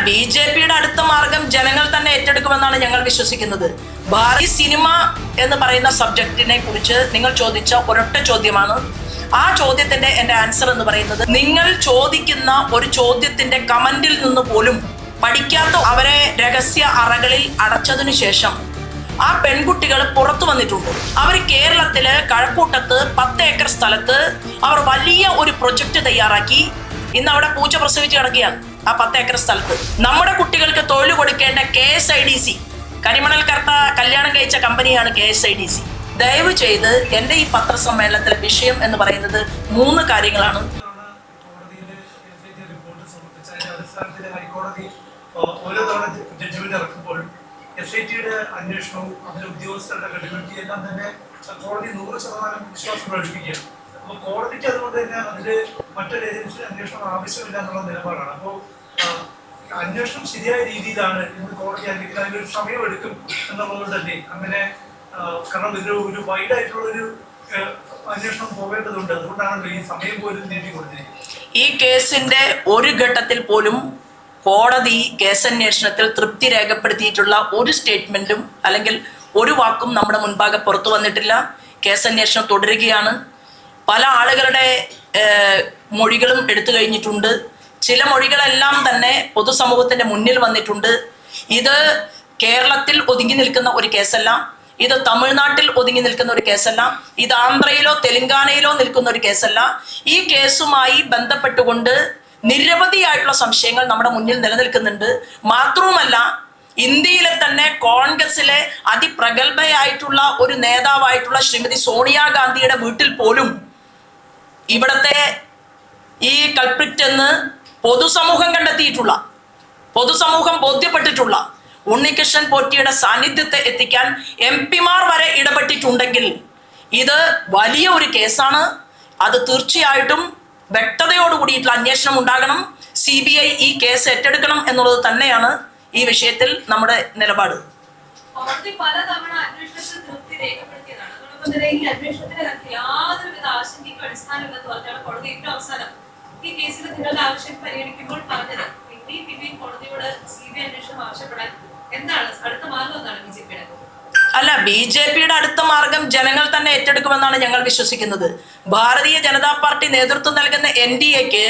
ബി.ജെ.പിയുടെ അടുത്ത മാർഗം ജനങ്ങൾ തന്നെ ഏറ്റെടുക്കുമെന്നാണ് ഞങ്ങൾ വിശ്വസിക്കുന്നത്. ഈ സിനിമ എന്ന് പറയുന്ന സബ്ജക്റ്റിനെ കുറിച്ച് നിങ്ങൾ ചോദിച്ച ഒരൊറ്റ ചോദ്യമാണ്. ആ ചോദ്യത്തിന്റെ എന്റെ ആൻസർ എന്ന് പറയുന്നത്, നിങ്ങൾ ചോദിക്കുന്ന ഒരു ചോദ്യത്തിന്റെ കമന്റിൽ നിന്ന് പോലും പഠിക്കാത്ത അവരെ രഹസ്യ അറകളിൽ അടച്ചതിനു ശേഷം ആ പെൺകുട്ടികൾ പുറത്തു വന്നിട്ടുണ്ട്. അവർ കേരളത്തില് കഴക്കൂട്ടത്ത് 10 ഏക്കർ സ്ഥലത്ത് അവർ വലിയ ഒരു പ്രൊജക്ട് തയ്യാറാക്കി ഇന്ന് അവിടെ പൂച്ച പ്രസവിച്ച് കിടക്കുകയാണ്. ആ 10 ഏക്കർ സ്ഥലത്ത് നമ്മുടെ കുട്ടികൾക്ക് തൊഴിൽ കൊടുക്കേണ്ട KSIDC, കരിമണൽ കർത്ത കല്യാണം കഴിച്ച കമ്പനിയാണ് KSIDC. ദയവ് ചെയ്ത് എൻ്റെ ഈ പത്രസമ്മേളനത്തിലെ വിഷയം എന്ന് പറയുന്നത് 3 കാര്യങ്ങളാണ്. ഓരോ തവണ ജഡ്ജ്മെന്റ് ഇറക്കുമ്പോൾ SITയുടെ അന്വേഷണവും അതിലെ ഉദ്യോഗസ്ഥരുടെ ക്രെഡിബിലിറ്റി എല്ലാം തന്നെ കോടതി 100% വിശ്വാസം പ്രകടിപ്പിക്കുകയാണ്. അപ്പോൾ കോടതിക്ക് അതുകൊണ്ട് തന്നെ അതിൽ മറ്റൊരു ഏജൻസി അന്വേഷണം ആവശ്യമില്ല എന്നുള്ള നിലപാടാണ്. അപ്പോൾ അന്വേഷണം ശരിയായ രീതിയിലാണ് എന്ന് കോടതി അല്ലെങ്കിൽ അതിനൊരു സമയമെടുക്കും എന്നുള്ളത് തന്നെ അങ്ങനെ, കാരണം ഒരു വൈഡായിട്ടുള്ളൊരു അന്വേഷണം പോകേണ്ടതുണ്ട്. അതുകൊണ്ടാണ് ഈ സമയം പോലും നീട്ടി കൊടുത്തിരിക്കുന്നത്. ഈ കേസിന്റെ ഒരു ഘട്ടത്തിൽ പോലും കോടതി കേസന്വേഷണത്തിൽ തൃപ്തി രേഖപ്പെടുത്തിയിട്ടുള്ള ഒരു സ്റ്റേറ്റ്മെന്റും അല്ലെങ്കിൽ ഒരു വാക്കും നമ്മുടെ മുൻപാകെ പുറത്തു വന്നിട്ടില്ല. കേസന്വേഷണം തുടരുകയാണ്. പല ആളുകളുടെ മൊഴികളും എടുത്തു കഴിഞ്ഞിട്ടുണ്ട്. ചില മൊഴികളെല്ലാം തന്നെ പൊതുസമൂഹത്തിന്റെ മുന്നിൽ വന്നിട്ടുണ്ട്. ഇത് കേരളത്തിൽ ഒതുങ്ങി നിൽക്കുന്ന ഒരു കേസല്ല, ഇത് തമിഴ്നാട്ടിൽ ഒതുങ്ങി നിൽക്കുന്ന ഒരു കേസല്ല, ഇത് ആന്ധ്രയിലോ തെലങ്കാനയിലോ നിൽക്കുന്ന ഒരു കേസല്ല. ഈ കേസുമായി ബന്ധപ്പെട്ടുകൊണ്ട് നിരവധിയായിട്ടുള്ള സംശയങ്ങൾ നമ്മുടെ മുന്നിൽ നിലനിൽക്കുന്നുണ്ട്. മാത്രവുമല്ല, ഇന്ത്യയിലെ തന്നെ കോൺഗ്രസിലെ അതിപ്രഗത്ഭയായിട്ടുള്ള ഒരു നേതാവായിട്ടുള്ള ശ്രീമതി സോണിയാഗാന്ധിയുടെ വീട്ടിൽ പോലും ഇവിടത്തെ ഈ കൾപ്രിറ്റ് എന്ന് പൊതുസമൂഹം കണ്ടെത്തിയിട്ടുള്ള, പൊതുസമൂഹം ബോധ്യപ്പെട്ടിട്ടുള്ള ഉണ്ണികൃഷ്ണൻ പോറ്റിയുടെ സാന്നിധ്യത്തെ എത്തിക്കാൻ MP-മാർ വരെ ഇടപെട്ടിട്ടുണ്ടെങ്കിൽ ഇത് വലിയ ഒരു കേസാണ്. അത് തീർച്ചയായിട്ടും വ്യക്തതയോടുകൂടിയിട്ടുള്ള അന്വേഷണം ഉണ്ടാകണം. CBI ഈ കേസ് ഏറ്റെടുക്കണം എന്നുള്ളത് തന്നെയാണ് ഈ വിഷയത്തിൽ നമ്മുടെ നിലപാട്. അല്ല, ബി.ജെ.പിയുടെ അടുത്ത മാർഗം ജനങ്ങൾ തന്നെ ഏറ്റെടുക്കുമെന്നാണ് ഞങ്ങൾ വിശ്വസിക്കുന്നത്. ഭാരതീയ ജനതാ പാർട്ടി നേതൃത്വം നൽകുന്ന NDAക്ക്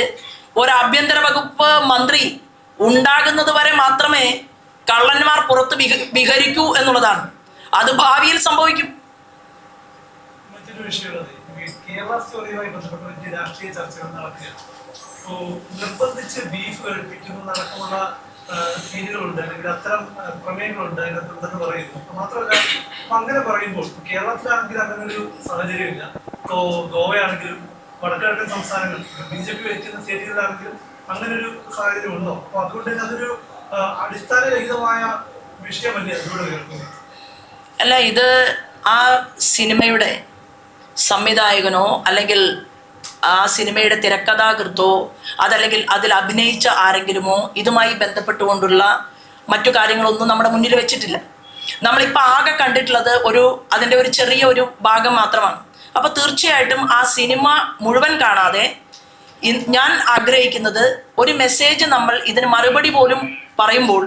ഒരു ആഭ്യന്തര വകുപ്പ് മന്ത്രി ഉണ്ടാകുന്നത് വരെ മാത്രമേ കള്ളന്മാർ പുറത്ത് വിഹരിക്കൂ എന്നുള്ളതാണ്. അത് ഭാവിയിൽ സംഭവിക്കും. മറ്റൊരു വിഷയമുള്ളത്, കേരള സ്റ്റോറിയുമായി ബന്ധപ്പെട്ട രാഷ്ട്രീയ ചർച്ചകൾ നടക്കുകയാണ്. അപ്പോൾ നിർബന്ധിച്ച് ബീഫ് കഴിപ്പിക്കുന്നതടക്കമുള്ള സീനുകളുണ്ട്, അല്ലെങ്കിൽ അത്തരം പ്രമേയങ്ങളുണ്ട് അതിനകത്തുണ്ടെന്ന് പറയുന്നു. മാത്രമല്ല, അങ്ങനെ പറയുമ്പോൾ കേരളത്തിലാണെങ്കിൽ അങ്ങനെ ഒരു സാഹചര്യമില്ല. ഇപ്പോൾ ഗോവയാണെങ്കിലും വടക്കിഴക്കൻ സംസ്ഥാനങ്ങൾ BJP ഭരിക്കുന്ന സ്റ്റേറ്റുകളിലാണെങ്കിലും അങ്ങനെ ഒരു സാഹചര്യം ഉണ്ടോ? അപ്പോൾ അതുകൊണ്ട് തന്നെ അതൊരു അടിസ്ഥാനരഹിതമായ വിഷയമല്ലേ അതിലൂടെ കേൾക്കുന്നത്? അല്ല, ഇത് ആ സിനിമയുടെ സംവിധായകനോ അല്ലെങ്കിൽ ആ സിനിമയുടെ തിരക്കഥാകൃത്തോ അതല്ലെങ്കിൽ അതിൽ അഭിനയിച്ച ആരെങ്കിലുമോ ഇതുമായി ബന്ധപ്പെട്ടുകൊണ്ടുള്ള മറ്റു കാര്യങ്ങളൊന്നും നമ്മുടെ മുന്നിൽ വെച്ചിട്ടില്ല. നമ്മളിപ്പോൾ ആകെ കണ്ടിട്ടുള്ളത് അതിൻ്റെ ഒരു ചെറിയ ഒരു ഭാഗം മാത്രമാണ്. അപ്പോൾ തീർച്ചയായിട്ടും ആ സിനിമ മുഴുവൻ കാണാതെ ഞാൻ ആഗ്രഹിക്കുന്നത് ഒരു മെസ്സേജ് നമ്മൾ ഇതിന് മറുപടി പോലും പറയുമ്പോൾ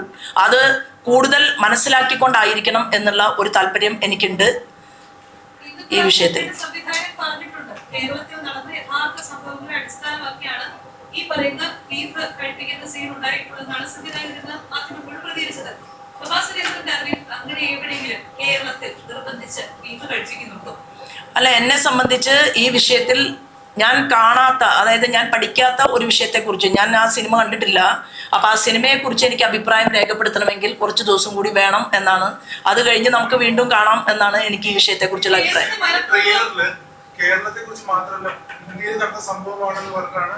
അത് കൂടുതൽ മനസ്സിലാക്കിക്കൊണ്ടായിരിക്കണം എന്നുള്ള ഒരു താല്പര്യം എനിക്കുണ്ട് ഈ വിഷയത്തിൽ. കേരളത്തിൽ നടന്ന യഥാർത്ഥ സംഭവങ്ങളെ അടിസ്ഥാനമാക്കിയാണ് ഈ പറയുന്ന ബീഫ് കഴിപ്പിക്കുന്ന സീൻ ഉണ്ടായിട്ടുള്ളതെന്നാണ് സംവിധായകൻ മാധ്യമങ്ങൾ പ്രതികരിച്ചത്. അങ്ങനെ എവിടെയെങ്കിലും കേരളത്തിൽ നിർബന്ധിച്ച് ബീഫ് കഴിപ്പിക്കുന്നുണ്ടോ? അല്ല, എന്നെ സംബന്ധിച്ച് ഈ വിഷയത്തിൽ ഞാൻ കാണാത്ത, അതായത് ഞാൻ പഠിക്കാത്ത ഒരു വിഷയത്തെക്കുറിച്ച്, ഞാൻ ആ സിനിമ കണ്ടിട്ടില്ല. അപ്പം ആ സിനിമയെക്കുറിച്ച് എനിക്ക് അഭിപ്രായം രേഖപ്പെടുത്തണമെങ്കിൽ കുറച്ച് ദിവസം കൂടി വേണം എന്നാണ്. അത് കഴിഞ്ഞ് നമുക്ക് വീണ്ടും കാണാം എന്നാണ് എനിക്ക് ഈ വിഷയത്തെക്കുറിച്ചുള്ള അഭിപ്രായം. കേരളത്തെ കുറിച്ച് മാത്രമല്ല, ഇന്ത്യയിൽ നടന്ന സംഭവമാണെന്ന് പറഞ്ഞാണ്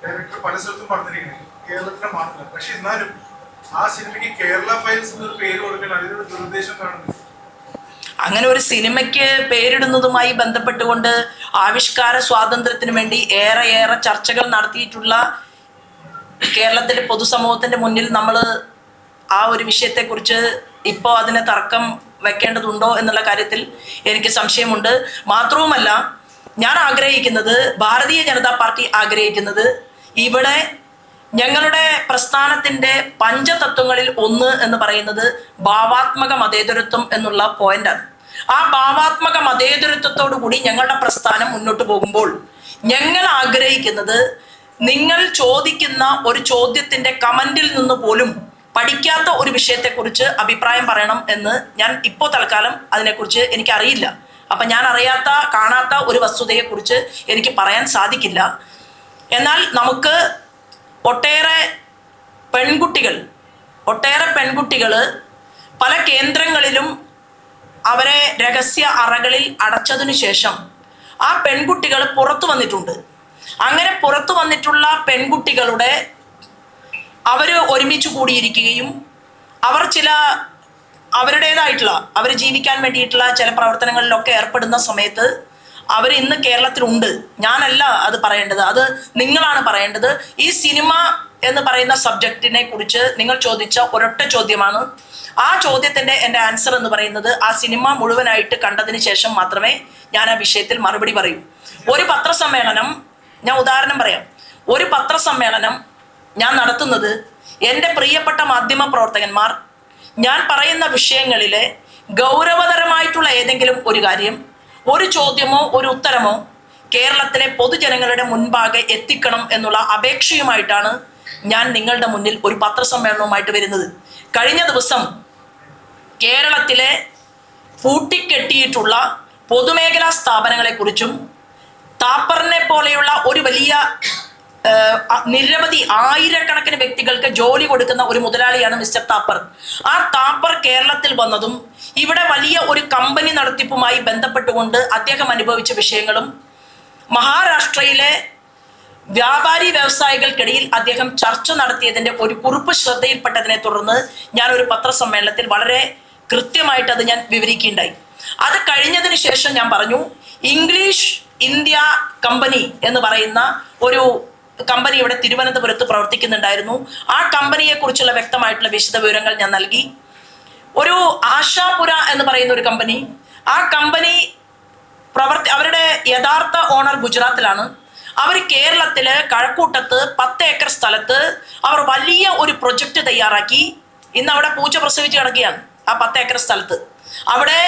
ഡയറക്ടർ പല സ്ഥലത്തും പറഞ്ഞിരിക്കുന്നത്, കേരളത്തിലെ മാത്രമല്ല. പക്ഷെ എന്നാലും ആ സിനിമയ്ക്ക് കേരള ഫയൽസ് എന്നൊരു പേര് കൊടുക്കാൻ അതിനൊരു ദുരുദ്ദേശം കാണുന്നു. അങ്ങനെ ഒരു സിനിമയ്ക്ക് പേരിടുന്നതുമായി ബന്ധപ്പെട്ടുകൊണ്ട് ആവിഷ്കാര സ്വാതന്ത്ര്യത്തിന് വേണ്ടി ഏറെ ചർച്ചകൾ നടത്തിയിട്ടുള്ള കേരളത്തിലെ പൊതുസമൂഹത്തിന്റെ മുന്നിൽ നമ്മൾ ആ ഒരു വിഷയത്തെക്കുറിച്ച് ഇപ്പോൾ അതിനെ തർക്കം വെക്കേണ്ടതുണ്ടോ എന്നുള്ള കാര്യത്തിൽ എനിക്ക് സംശയമുണ്ട്. മാത്രവുമല്ല, ഞാൻ ആഗ്രഹിക്കുന്നത്, ഭാരതീയ ജനതാ പാർട്ടി ആഗ്രഹിക്കുന്നത്, ഇവിടെ ഞങ്ങളുടെ പ്രസ്ഥാനത്തിന്റെ പഞ്ചതത്വങ്ങളിൽ ഒന്ന് എന്ന് പറയുന്നത് ഭാവാത്മക മതേതരത്വം എന്നുള്ള പോയിന്റാണ്. ആ ഭാവാത്മക മതേതരത്വത്തോടു കൂടി ഞങ്ങളുടെ പ്രസ്ഥാനം മുന്നോട്ട് പോകുമ്പോൾ ഞങ്ങൾ ആഗ്രഹിക്കുന്നത് നിങ്ങൾ ചോദിക്കുന്ന ഒരു ചോദ്യത്തിന്റെ കമന്റിൽ നിന്ന് പോലും പഠിക്കാത്ത ഒരു വിഷയത്തെക്കുറിച്ച് അഭിപ്രായം പറയണം എന്ന് ഞാൻ ഇപ്പോൾ തൽക്കാലം അതിനെക്കുറിച്ച് എനിക്കറിയില്ല. അപ്പം ഞാൻ അറിയാത്ത കാണാത്ത ഒരു വസ്തുതയെക്കുറിച്ച് എനിക്ക് പറയാൻ സാധിക്കില്ല. എന്നാൽ നമുക്ക് ഒട്ടേറെ പെൺകുട്ടികൾ പല കേന്ദ്രങ്ങളിലും അവരെ രഹസ്യ അറകളിൽ അടച്ചതിനു ശേഷം ആ പെൺകുട്ടികൾ പുറത്തു വന്നിട്ടുണ്ട്. അങ്ങനെ പുറത്തു വന്നിട്ടുള്ള പെൺകുട്ടികളുടെ അവർ ഒരുമിച്ച് കൂടിയിരിക്കുകയും അവർ അവരുടേതായിട്ടുള്ള അവർ ജീവിക്കാൻ വേണ്ടിയിട്ടുള്ള ചില പ്രവർത്തനങ്ങളിലൊക്കെ ഏർപ്പെടുന്ന സമയത്ത് അവർ ഇന്ന് കേരളത്തിലുണ്ട്. ഞാനല്ല അത് പറയേണ്ടത്, അത് നിങ്ങളാണ് പറയേണ്ടത്. ഈ സിനിമ എന്ന് പറയുന്ന സബ്ജക്റ്റിനെ കുറിച്ച് നിങ്ങൾ ചോദിച്ച ഒരൊറ്റ ചോദ്യമാണ്. ആ ചോദ്യത്തിന്റെ എൻ്റെ ആൻസർ എന്ന് പറയുന്നത് ആ സിനിമ മുഴുവനായിട്ട് കണ്ടതിന് ശേഷം മാത്രമേ ഞാൻ ആ വിഷയത്തിൽ മറുപടി പറയൂ. ഒരു പത്രസമ്മേളനം, ഞാൻ ഉദാഹരണം പറയാം, ഒരു പത്രസമ്മേളനം ഞാൻ നടത്തുന്നത് എൻ്റെ പ്രിയപ്പെട്ട മാധ്യമ പ്രവർത്തകന്മാർ ഞാൻ പറയുന്ന വിഷയങ്ങളിലെ ഗൗരവതരമായിട്ടുള്ള ഏതെങ്കിലും ഒരു കാര്യം, ഒരു ചോദ്യമോ ഒരു ഉത്തരമോ കേരളത്തിലെ പൊതുജനങ്ങളുടെ മുൻപാകെ എത്തിക്കണം എന്നുള്ള അപേക്ഷയുമായിട്ടാണ് ഞാൻ നിങ്ങളുടെ മുന്നിൽ ഒരു പത്രസമ്മേളനവുമായിട്ട് വരുന്നത്. കഴിഞ്ഞ ദിവസം കേരളത്തിലെ പൂട്ടിക്കെട്ടിയിട്ടുള്ള പൊതുമേഖലാ സ്ഥാപനങ്ങളെക്കുറിച്ചും താപ്പറിനെ പോലെയുള്ള ഒരു വലിയ നിരവധി ആയിരക്കണക്കിന് വ്യക്തികൾക്ക് ജോലി കൊടുക്കുന്ന ഒരു മുതലാളിയാണ് മിസ്റ്റർ താപ്പർ. ആ താപ്പർ കേരളത്തിൽ വന്നതും ഇവിടെ വലിയ ഒരു കമ്പനി നടത്തിപ്പുമായി ബന്ധപ്പെട്ടുകൊണ്ട് അദ്ദേഹം അനുഭവിച്ച വിഷയങ്ങളും മഹാരാഷ്ട്രയിലെ വ്യാപാരി വ്യവസായികൾക്കിടയിൽ അദ്ദേഹം ചർച്ച നടത്തിയതിൻ്റെ ഒരു കുറിപ്പ് ശ്രദ്ധയിൽപ്പെട്ടതിനെ തുടർന്ന് ഞാൻ ഒരു പത്രസമ്മേളനത്തിൽ വളരെ കൃത്യമായിട്ട് അത് ഞാൻ വിവരിക്കുകയുണ്ടായി. അത് കഴിഞ്ഞതിന് ശേഷം ഞാൻ പറഞ്ഞു, ഇംഗ്ലീഷ് ഇന്ത്യ കമ്പനി എന്ന് പറയുന്ന ഒരു കമ്പനി ഇവിടെ തിരുവനന്തപുരത്ത് പ്രവർത്തിക്കുന്നുണ്ടായിരുന്നു. ആ കമ്പനിയെ കുറിച്ചുള്ള വ്യക്തമായിട്ടുള്ള വിശദ വിവരങ്ങൾ ഞാൻ നൽകി. ഒരു ആശാപുര എന്ന് പറയുന്ന ഒരു കമ്പനി, ആ കമ്പനി അവരുടെ യഥാർത്ഥ ഓണർ ഗുജറാത്തിലാണ്. അവർ കേരളത്തില് കഴക്കൂട്ടത്ത് 10 ഏക്കർ സ്ഥലത്ത് അവർ വലിയ ഒരു പ്രൊജക്റ്റ് തയ്യാറാക്കി. ഇന്ന് അവിടെ പൂച്ച പ്രസവിച്ച് കിടക്കുകയാണ്. ആ 10 ഏക്കർ സ്ഥലത്ത് അവിടെ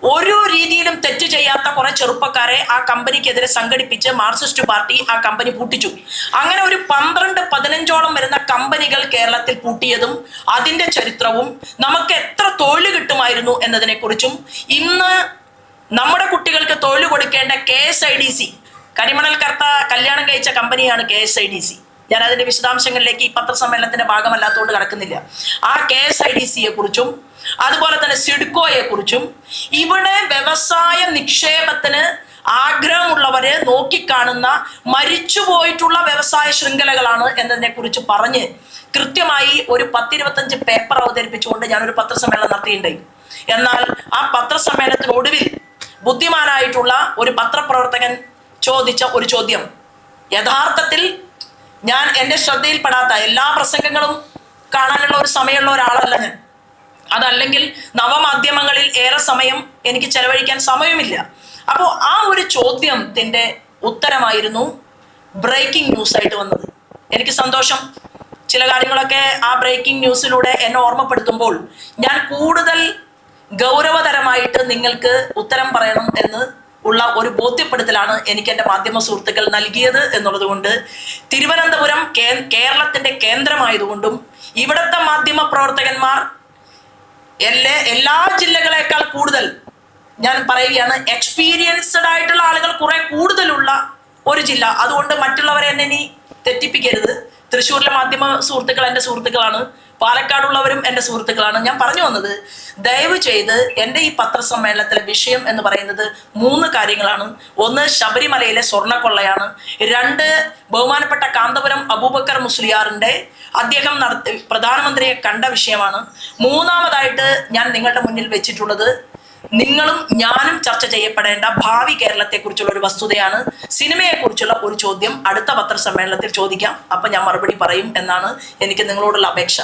ഒരു രീതിയിലും തെറ്റ് ചെയ്യാത്ത കുറെ ചെറുപ്പക്കാരെ ആ കമ്പനിക്കെതിരെ സംഘടിപ്പിച്ച് മാർക്സിസ്റ്റ് പാർട്ടി ആ കമ്പനി പൂട്ടിച്ചു. അങ്ങനെ ഒരു 12-15ഓളം വരുന്ന കമ്പനികൾ കേരളത്തിൽ പൂട്ടിയതും അതിന്റെ ചരിത്രവും നമുക്ക് എത്ര തൊഴിൽ കിട്ടുമായിരുന്നു എന്നതിനെ കുറിച്ചും ഇന്ന് നമ്മുടെ കുട്ടികൾക്ക് തൊഴിൽ കൊടുക്കേണ്ട KSIDC, കരിമണൽ കർത്ത കല്യാണം കഴിച്ച കമ്പനിയാണ് KSIDC. ഞാൻ അതിന്റെ വിശദാംശങ്ങളിലേക്ക് ഈ പത്രസമ്മേളനത്തിന്റെ ഭാഗമല്ലാത്തതുകൊണ്ട് കടക്കുന്നില്ല. ആ KSIDCയെ കുറിച്ചും അതുപോലെ തന്നെ സിഡ്കോയെ കുറിച്ചും ഇവിടെ വ്യവസായ നിക്ഷേപത്തിന് ആഗ്രഹമുള്ളവരെ നോക്കിക്കാണുന്ന മരിച്ചുപോയിട്ടുള്ള വ്യവസായ ശൃംഖലകളാണ് എന്നതിനെ കുറിച്ച് പറഞ്ഞ് കൃത്യമായി ഒരു 10-25 പേപ്പർ അവതരിപ്പിച്ചുകൊണ്ട് ഞാനൊരു പത്രസമ്മേളനം നടത്തിയിട്ടുണ്ടായി. എന്നാൽ ആ പത്രസമ്മേളനത്തിനൊടുവിൽ ബുദ്ധിമാനായിട്ടുള്ള ഒരു പത്രപ്രവർത്തകൻ ചോദിച്ച ഒരു ചോദ്യം, യഥാർത്ഥത്തിൽ ഞാൻ എൻ്റെ ശ്രദ്ധയിൽപ്പെടാത്ത എല്ലാ പ്രസംഗങ്ങളും കാണാനുള്ള ഒരു സമയമുള്ള ഒരാളല്ല ഞാൻ. അതല്ലെങ്കിൽ നവമാധ്യമങ്ങളിൽ ഏറെ സമയം എനിക്ക് ചെലവഴിക്കാൻ സമയമില്ല. അപ്പോൾ ആ ഒരു ചോദ്യത്തിൻ്റെ ഉത്തരമായിരുന്നു ബ്രേക്കിംഗ് ന്യൂസ് ആയിട്ട് വന്നത്. എനിക്ക് സന്തോഷം. ചില കാര്യങ്ങളൊക്കെ ആ ബ്രേക്കിംഗ് ന്യൂസിലൂടെ എന്നെ ഓർമ്മപ്പെടുത്തുമ്പോൾ ഞാൻ കൂടുതൽ ഗൗരവതരമായിട്ട് നിങ്ങൾക്ക് ഉത്തരം പറയണം എന്ന് ഉള്ള ഒരു ബോധ്യപ്പെടുത്തലാണ് എനിക്ക് എൻ്റെ മാധ്യമ സുഹൃത്തുക്കൾ നൽകിയത് എന്നുള്ളത് കൊണ്ട് തിരുവനന്തപുരം കേരളത്തിൻ്റെ കേന്ദ്രമായതുകൊണ്ടും ഇവിടുത്തെ മാധ്യമ പ്രവർത്തകന്മാർ എല്ലാ ജില്ലകളെക്കാൾ കൂടുതൽ ഞാൻ പറയുകയാണ് എക്സ്പീരിയൻസ്ഡ് ആയിട്ടുള്ള ആളുകൾ കുറെ കൂടുതലുള്ള ഒരു ജില്ല. അതുകൊണ്ട് മറ്റുള്ളവരെ എന്നെ ഇനി തെറ്റിപ്പിക്കരുത്. തൃശ്ശൂരിലെ മാധ്യമ സുഹൃത്തുക്കൾ എൻ്റെ സുഹൃത്തുക്കളാണ്, പാലക്കാടുള്ളവരും എൻ്റെ സുഹൃത്തുക്കളാണ്. ഞാൻ പറഞ്ഞു വന്നത്, ദയവ് ചെയ്ത് എൻ്റെ ഈ പത്രസമ്മേളനത്തിലെ വിഷയം എന്ന് പറയുന്നത് 3 കാര്യങ്ങളാണ്. 1, ശബരിമലയിലെ സ്വർണ്ണക്കൊള്ളയാണ്. 2, ബഹുമാനപ്പെട്ട കാന്തപുരം അബൂബക്കർ മുസ്ലിയാറിൻ്റെ അദ്ദേഹം പ്രധാനമന്ത്രിയെ കണ്ട വിഷയമാണ്. 3ാമതായിട്ട് ഞാൻ നിങ്ങളുടെ മുന്നിൽ വെച്ചിട്ടുള്ളത് നിങ്ങളും ഞാനും ചർച്ച ചെയ്യപ്പെടേണ്ട ഭാവി കേരളത്തെക്കുറിച്ചുള്ള ഒരു വസ്തുതയാണ്. സിനിമയെക്കുറിച്ചുള്ള ഒരു ചോദ്യം അടുത്ത പത്രസമ്മേളനത്തിൽ ചോദിക്കാം. അപ്പം ഞാൻ മറുപടി പറയും എന്നാണ് എനിക്ക് നിങ്ങളോടുള്ള അപേക്ഷ.